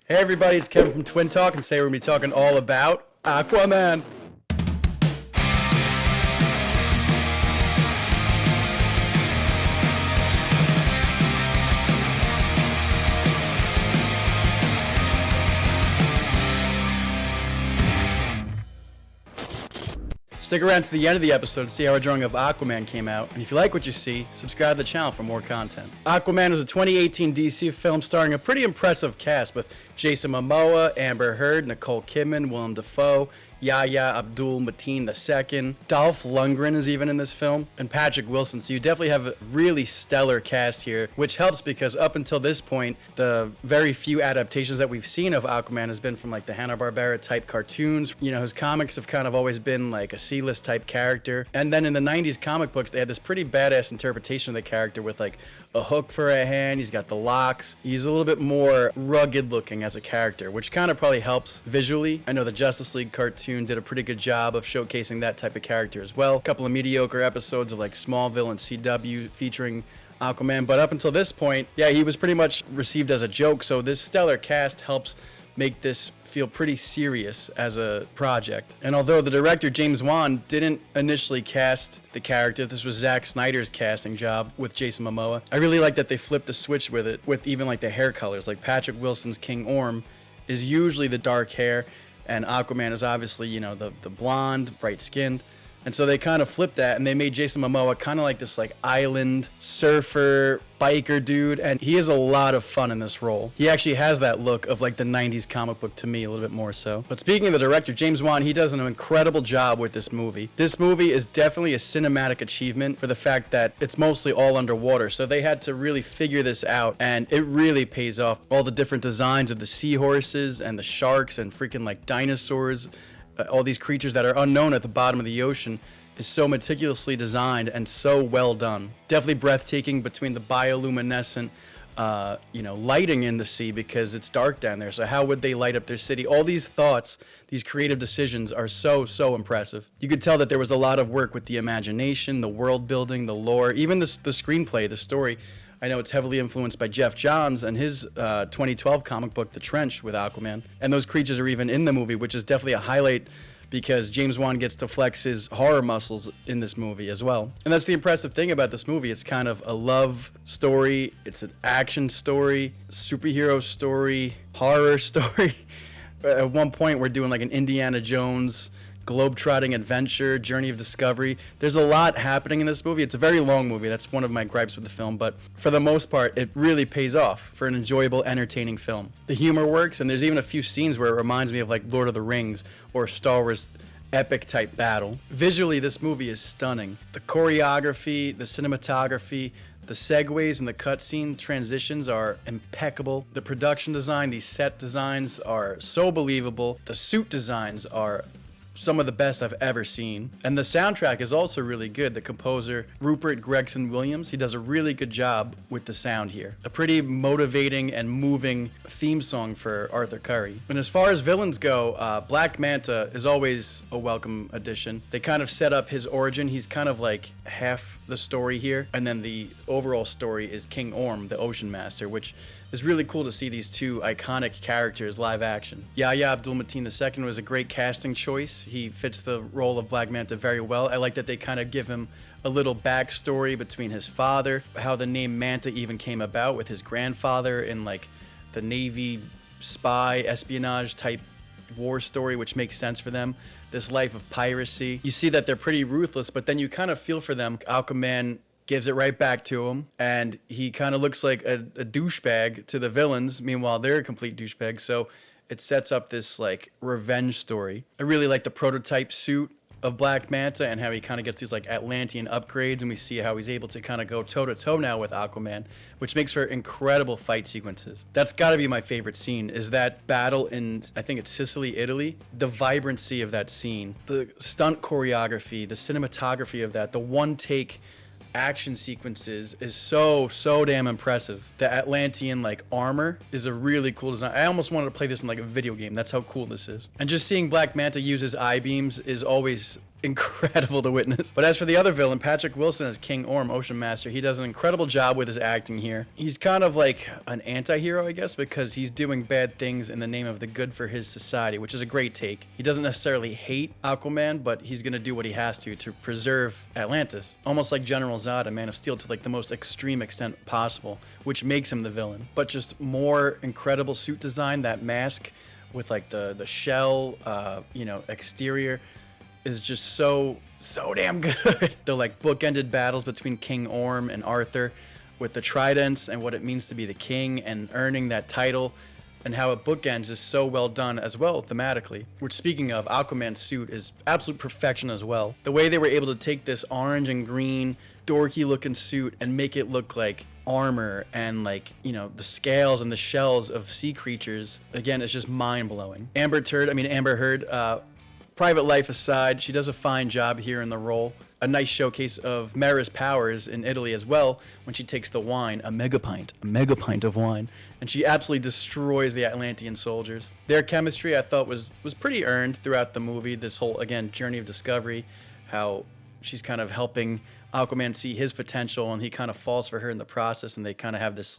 Hey everybody, it's Kevin from Twin Talk, and today we're going to be talking all about Aquaman. Stick around to the end of the episode to see how our drawing of Aquaman came out, and if you like what you see, subscribe to the channel for more content. Aquaman is a 2018 DC film starring a pretty impressive cast with Jason Momoa, Amber Heard, Nicole Kidman, Willem Dafoe, Yahya Abdul-Mateen II. Dolph Lundgren is even in this film, and Patrick Wilson. So you definitely have a really stellar cast here, which helps because up until this point, the very few adaptations that we've seen of Aquaman has been from like the Hanna-Barbera type cartoons. You know, his comics have kind of always been like a C-list type character. And then in the 90s comic books, they had this pretty badass interpretation of the character with like a hook for a hand. He's got the locks. He's a little bit more rugged looking as a character, which kind of probably helps visually. I know the Justice League cartoon did a pretty good job of showcasing that type of character as well. A couple of mediocre episodes of like Smallville and CW featuring Aquaman, but up until this point, yeah, he was pretty much received as a joke. So this stellar cast helps make this feel pretty serious as a project. And although the director James Wan didn't initially cast the character, this was Zack Snyder's casting job with Jason Momoa. I really like that they flipped the switch with it, with even like the hair colors. Like Patrick Wilson's King Orm is usually the dark hair, and Aquaman is obviously, you know, the blonde, bright skinned. And so they kind of flipped that, and they made Jason Momoa kind of like this like island surfer biker dude, and he has a lot of fun in this role. He actually has that look of like the 90s comic book to me, a little bit more so. But speaking of the director, James Wan, he does an incredible job with this movie. This movie is definitely a cinematic achievement for the fact that it's mostly all underwater, so they had to really figure this out, and it really pays off. All the different designs of the seahorses and the sharks and freaking like dinosaurs, all these creatures that are unknown at the bottom of the ocean is so meticulously designed and so well done. Definitely breathtaking between the bioluminescent lighting in the sea because it's dark down there. So how would they light up their city? All these thoughts, these creative decisions are so impressive. You could tell that there was a lot of work with the imagination, the world building, the lore, even the screenplay, the story. I know it's heavily influenced by Jeff Johns and his 2012 comic book, The Trench, with Aquaman. And those creatures are even in the movie, which is definitely a highlight because James Wan gets to flex his horror muscles in this movie as well. And that's the impressive thing about this movie. It's kind of a love story. It's an action story, superhero story, horror story. At one point, we're doing like an Indiana Jones globe-trotting adventure, journey of discovery. There's a lot happening in this movie. It's a very long movie. That's one of my gripes with the film, but for the most part, it really pays off for an enjoyable, entertaining film. The humor works, and there's even a few scenes where it reminds me of like Lord of the Rings or Star Wars epic type battle. Visually, this movie is stunning. The choreography, the cinematography, the segues and the cutscene transitions are impeccable. The production design, these set designs are so believable. The suit designs are some of the best I've ever seen. And the soundtrack is also really good. The composer, Rupert Gregson-Williams, he does a really good job with the sound here. A pretty motivating and moving theme song for Arthur Curry. And as far as villains go, Black Manta is always a welcome addition. They kind of set up his origin. He's kind of like half the story here. And then the overall story is King Orm, the Ocean Master, which is really cool to see these two iconic characters live action. Yahya Abdul-Mateen II was a great casting choice. He fits the role of Black Manta very well. I like that they kind of give him a little backstory between his father, how the name Manta even came about with his grandfather in like the Navy spy espionage type war story, which makes sense for them. This life of piracy. You see that they're pretty ruthless, but then you kind of feel for them. Aquaman gives it right back to him, and he kind of looks like a douchebag to the villains. Meanwhile, they're a complete douchebag, so it sets up this like revenge story. I really like the prototype suit of Black Manta and how he kind of gets these like Atlantean upgrades, and we see how he's able to kind of go toe-to-toe now with Aquaman, which makes for incredible fight sequences. That's got to be my favorite scene, is that battle in, I think it's Sicily, Italy. The vibrancy of that scene, the stunt choreography, the cinematography of that, the one-take action sequences is so damn impressive. The Atlantean like armor is a really cool design. I almost wanted to play this in like a video game. That's how cool this is. And just seeing Black Manta use his eye beams is always incredible to witness. But as for the other villain, Patrick Wilson as King Orm, Ocean Master, he does an incredible job with his acting here. He's kind of like an anti-hero, I guess, because he's doing bad things in the name of the good for his society, which is a great take. He doesn't necessarily hate Aquaman, but he's going to do what he has to preserve Atlantis. Almost like General Zod in Man of Steel, to like the most extreme extent possible, which makes him the villain. But just more incredible suit design, that mask with like the shell, exterior is just so damn good. The like bookended battles between King Orm and Arthur with the tridents and what it means to be the king and earning that title and how it bookends is so well done as well thematically. Which, speaking of, Aquaman's suit is absolute perfection as well. The way they were able to take this orange and green dorky looking suit and make it look like armor and like, the scales and the shells of sea creatures, again, it's just mind-blowing. Amber Heard, private life aside, she does a fine job here in the role. A nice showcase of Mera's powers in Italy as well when she takes the wine, a mega pint of wine, and she absolutely destroys the Atlantean soldiers. Their chemistry I thought was pretty earned throughout the movie, this whole, again, journey of discovery, how she's kind of helping Aquaman see his potential and he kind of falls for her in the process, and they kind of have this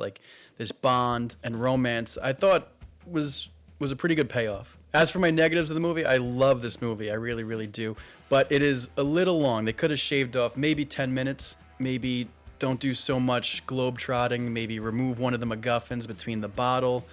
bond and romance I thought was a pretty good payoff. As for my negatives of the movie, I love this movie. I really, really do. But it is a little long. They could have shaved off maybe 10 minutes. Maybe don't do so much globe-trotting. Maybe remove one of the MacGuffins between the bottle,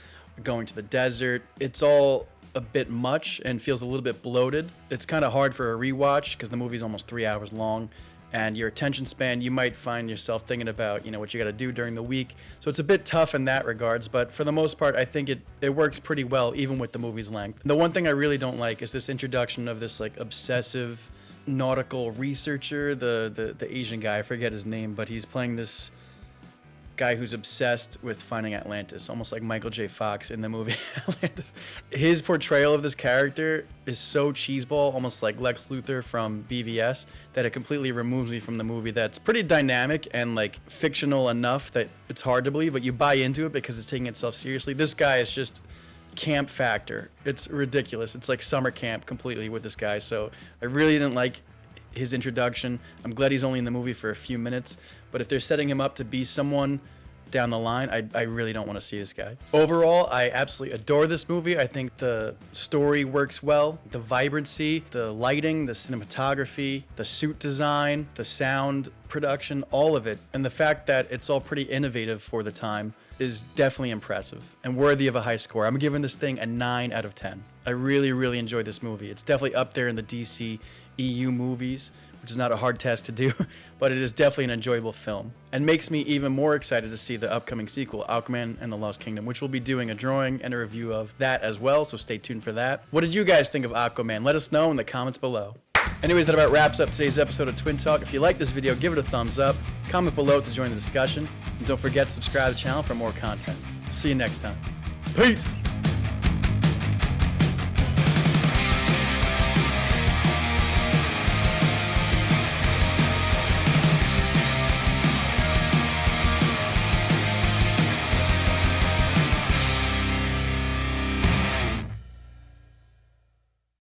going to the desert. It's all a bit much and feels a little bit bloated. It's kind of hard for a rewatch because the movie's almost 3 hours long. And your attention span, you might find yourself thinking about, what you got to do during the week. So it's a bit tough in that regards, but for the most part, I think it works pretty well, even with the movie's length. The one thing I really don't like is this introduction of this obsessive nautical researcher, the Asian guy, I forget his name, but he's playing this guy who's obsessed with finding Atlantis, almost like Michael J. Fox in the movie Atlantis. His portrayal of this character is so cheeseball, almost like Lex Luthor from BVS, that it completely removes me from the movie. That's pretty dynamic and fictional enough that it's hard to believe, but you buy into it because it's taking itself seriously. This guy is just camp factor. It's ridiculous. It's like summer camp completely with this guy. So I really didn't like his introduction. I'm glad he's only in the movie for a few minutes, but if they're setting him up to be someone down the line, I really don't want to see this guy. Overall, I absolutely adore this movie. I think the story works well, the vibrancy, the lighting, the cinematography, the suit design, the sound production, all of it, and the fact that it's all pretty innovative for the time is definitely impressive and worthy of a high score. I'm giving this thing a 9 out of 10. I really, really enjoyed this movie. It's definitely up there in the DC EU movies, which is not a hard task to do, but it is definitely an enjoyable film and makes me even more excited to see the upcoming sequel, Aquaman and the Lost Kingdom, which we'll be doing a drawing and a review of that as well, so stay tuned for that. What did you guys think of Aquaman? Let us know in the comments below. Anyways, that about wraps up today's episode of Twin Talk. If you like this video, give it a thumbs up, comment below to join the discussion, and don't forget to subscribe to the channel for more content. See you next time. Peace!